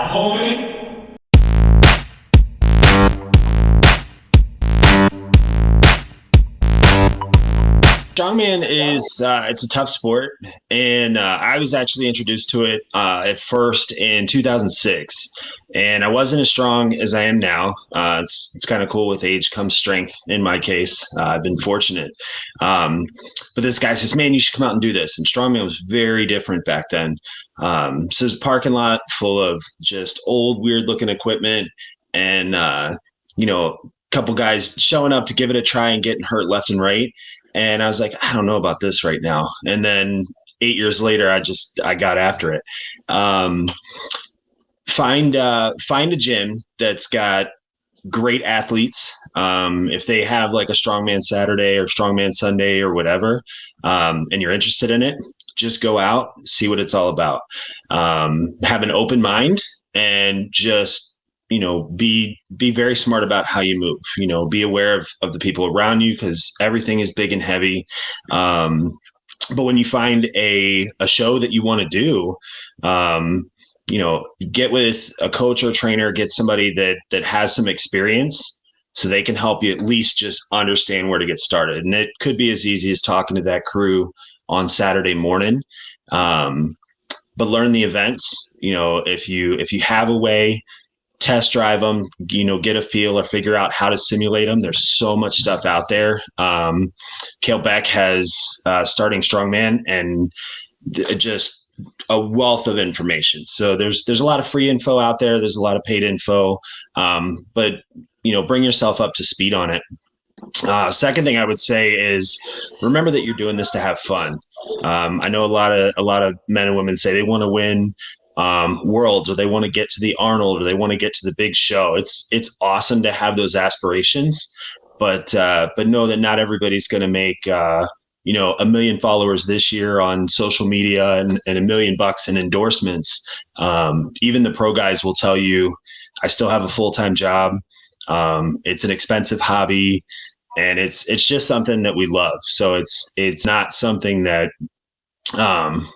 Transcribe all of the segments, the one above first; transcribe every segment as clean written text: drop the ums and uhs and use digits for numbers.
homie. Strongman is it's a tough sport, and I was actually introduced to it at first in 2006, and I wasn't as strong as I am now. It's kind of cool. With age comes strength. In my case, I've been fortunate. But this guy says, "Man, you should come out and do this." And Strongman was very different back then. So there's a parking lot full of just old, weird-looking equipment, and a couple guys showing up to give it a try and getting hurt left and right. And I was like, I don't know about this right now. And then 8 years later, I got after it. Find a gym that's got great athletes. If they have like a strongman Saturday or strongman Sunday or whatever, and you're interested in it, just go out, see what it's all about. Have an open mind and just be very smart about how you move. Be aware of the people around you, because everything is big and heavy. But when you find a show that you want to do, get with a coach or trainer, get somebody that has some experience, so they can help you at least just understand where to get started. And it could be as easy as talking to that crew on Saturday morning. But learn the events. If you have a way, test drive them, get a feel or figure out how to simulate them. There's so much stuff out there. Cale Beck has Starting Strongman, and just a wealth of information. So there's a lot of free info out there. There's a lot of paid info, but bring yourself up to speed on it. Second thing I would say is remember that you're doing this to have fun. I know a lot of men and women say they want to win worlds, or they want to get to the Arnold, or they want to get to the big show. It's awesome to have those aspirations, but know that not everybody's going to make 1 million followers this year on social media and $1 million in endorsements. Even the pro guys will tell you, I still have a full-time job. It's an expensive hobby, and it's just something that we love. So it's not something that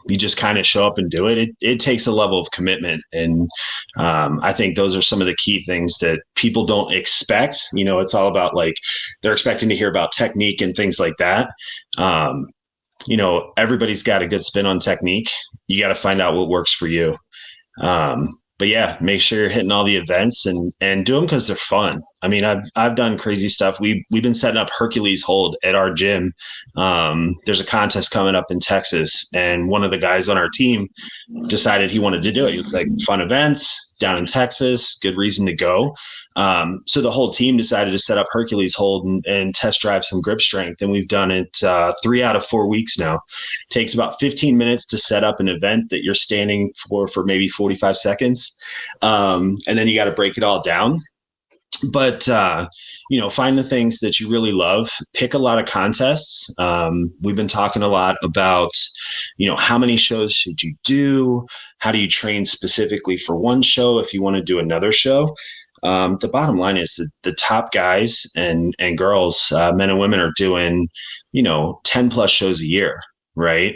you just kind of show up and do it. It takes a level of commitment. And I think those are some of the key things that people don't expect. It's all about, like, they're expecting to hear about technique and things like that. Everybody's got a good spin on technique. You got to find out what works for you. But yeah, make sure you're hitting all the events and do them because they're fun. I mean, I've done crazy stuff. We've been setting up Hercules hold at our gym. There's a contest coming up in Texas, and one of the guys on our team decided he wanted to do it. It's like fun events down in Texas, good reason to go. So the whole team decided to set up Hercules hold and test drive some grip strength. And we've done it 3 out of 4 weeks now. It takes about 15 minutes to set up an event that you're standing for maybe 45 seconds. And then you got to break it all down. But, find the things that you really love, pick a lot of contests. We've been talking a lot about, how many shows should you do? How do you train specifically for one show if you want to do another show? The bottom line is that the top guys and girls, men and women, are doing, 10 plus shows a year, right?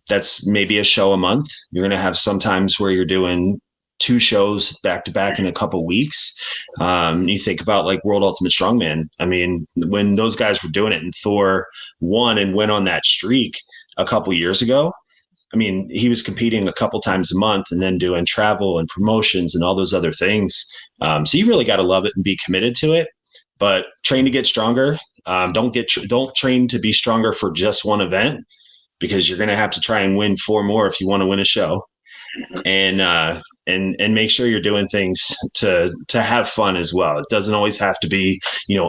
That's maybe a show a month. You're going to have sometimes where you're doing 2 shows back to back in a couple weeks. You think about like World Ultimate Strongman. I mean, when those guys were doing it and Thor won and went on that streak a couple years ago, I mean, he was competing a couple times a month and then doing travel and promotions and all those other things. So you really got to love it and be committed to it, but train to get stronger. Don't train to be stronger for just one event, because you're going to have to try and win 4 more if you want to win a show. And make sure you're doing things to have fun as well. It doesn't always have to be,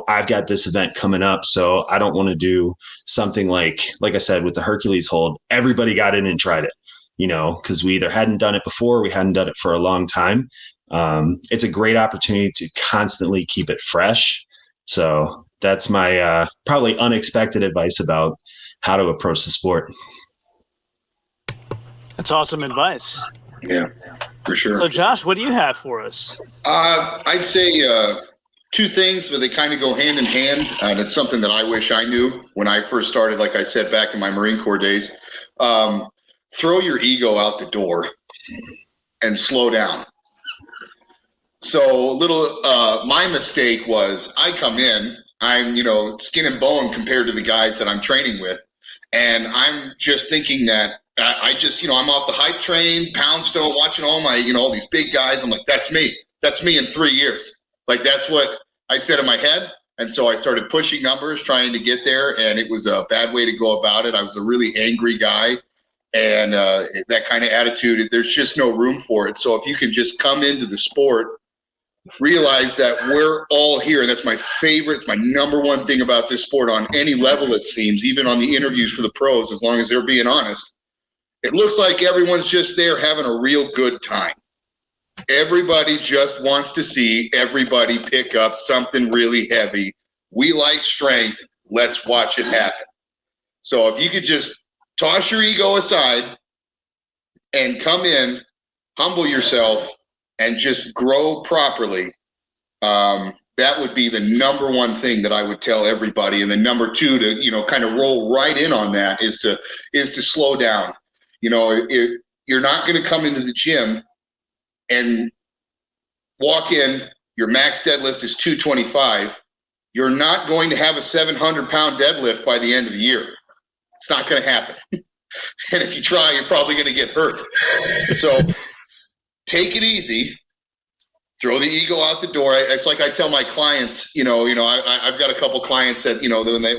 I've got this event coming up, so I don't want to do something like I said, with the Hercules hold, everybody got in and tried it, because we either hadn't done it before, or we hadn't done it for a long time. It's a great opportunity to constantly keep it fresh. So that's my probably unexpected advice about how to approach the sport. That's awesome advice. Yeah, for sure. So, Josh, what do you have for us? I'd say 2 things, but they kind of go hand in hand. And it's something that I wish I knew when I first started, like I said, back in my Marine Corps days. Throw your ego out the door. and slow down. So my mistake was I come in, I'm, skin and bone compared to the guys that I'm training with. And I'm just thinking that I'm off the hype train, Poundstone, watching all my, all these big guys. I'm like, that's me in 3 years. Like, that's what I said in my head. And so I started pushing numbers, trying to get there. And it was a bad way to go about it. I was a really angry guy. And that kind of attitude, there's just no room for it. So if you can just come into the sport, realize that we're all here. And that's my favorite. It's my number one thing about this sport on any level, it seems, even on the interviews for the pros, as long as they're being honest. It looks like everyone's just there having a real good time. Everybody just wants to see everybody pick up something really heavy. We like strength. Let's watch it happen. So if you could just toss your ego aside and come in, humble yourself, and just grow properly, that would be the number one thing that I would tell everybody. And then number two, to kind of roll right in on that, is to slow down. If you're not going to come into the gym and walk in, your max deadlift is 225. You're not going to have a 700-pound deadlift by the end of the year. It's not going to happen. And if you try, you're probably going to get hurt. So take it easy. Throw the ego out the door. It's like I tell my clients, I've got a couple clients that,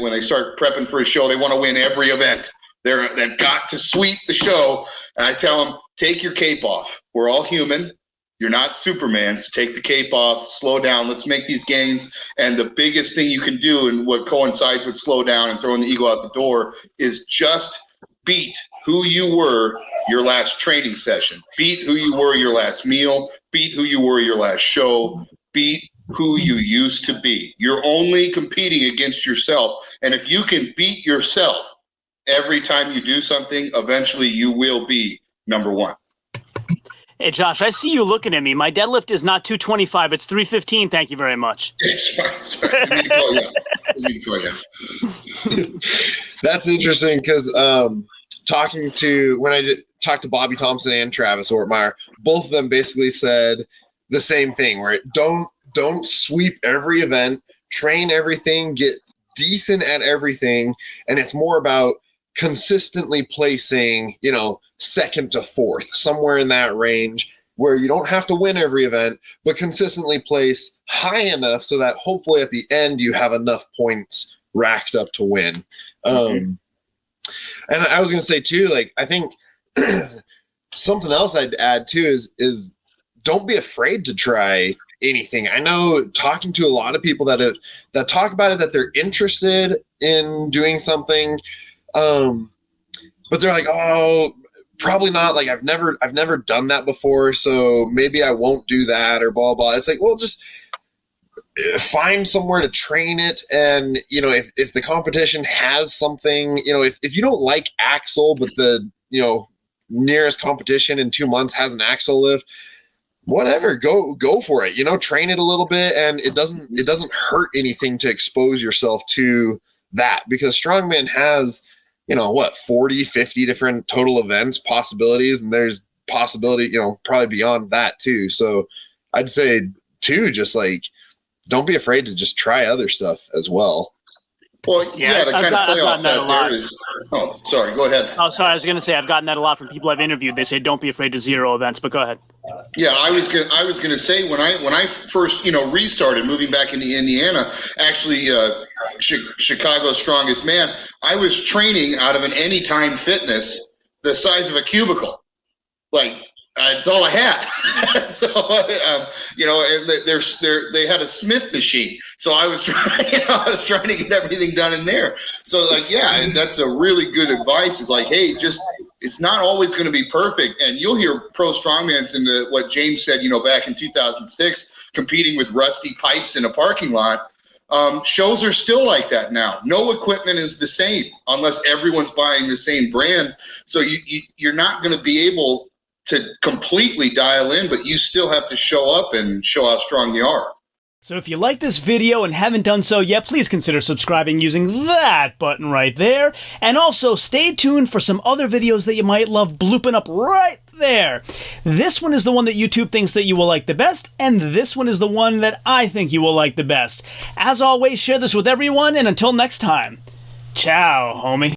when they start prepping for a show, they want to win every event. They've got to sweep the show. And I tell them, take your cape off. We're all human. You're not Superman, so take the cape off, slow down. Let's make these gains. And the biggest thing you can do, and what coincides with slow down and throwing the ego out the door, is just beat who you were your last training session. Beat who you were your last meal. Beat who you were your last show. Beat who you used to be. You're only competing against yourself. And if you can beat yourself every time you do something, eventually you will be number one. Hey, Josh, I see you looking at me. My deadlift is not 225. It's 315. Thank you very much. Sorry. Didn't mean to call you. That's interesting because when I talked to Bobby Thompson and Travis Ortmeyer, both of them basically said the same thing, where don't sweep every event, train everything, get decent at everything, and it's more about consistently placing, second to fourth, somewhere in that range, where you don't have to win every event, but consistently place high enough so that hopefully at the end you have enough points racked up to win. And I was going to say too, like, I think something else I'd add too is don't be afraid to try anything. I know, talking to a lot of people that talk about it, that they're interested in doing something, but they're like, oh, probably not. Like, I've never done that before, so maybe I won't do that, or blah, blah. It's like, well, just find somewhere to train it. And, if the competition has something, if you don't like axle, but the, nearest competition in 2 months has an axle lift, whatever, go for it, train it a little bit. And it doesn't hurt anything to expose yourself to that, because Strongman has, 40, 50 different total events, possibilities, and there's possibility, probably beyond that too. So I'd say too, just like, don't be afraid to just try other stuff as well. Well, yeah, the kind of playoff that there is. Oh, sorry, go ahead. Oh, sorry, I was going to say I've gotten that a lot from people I've interviewed. They say don't be afraid to zero events, but go ahead. Yeah, I was gonna say when I first restarted moving back into Indiana, actually Chicago's Strongest Man, I was training out of an Anytime Fitness the size of a cubicle, like. It's all I had. So, they had a Smith machine. So I was trying to get everything done in there. So, and that's a really good advice. Is like, hey, it's not always going to be perfect. And you'll hear pro strongmans in what James said, back in 2006, competing with rusty pipes in a parking lot. Shows are still like that now. No equipment is the same unless everyone's buying the same brand. So you're not going to be able to completely dial in, but you still have to show up and show how strong you are. So if you like this video and haven't done so yet, please consider subscribing using that button right there. And also stay tuned for some other videos that you might love blooping up right there. This one is the one that YouTube thinks that you will like the best, and this one is the one that I think you will like the best. As always, share this with everyone, and until next time, ciao, homie.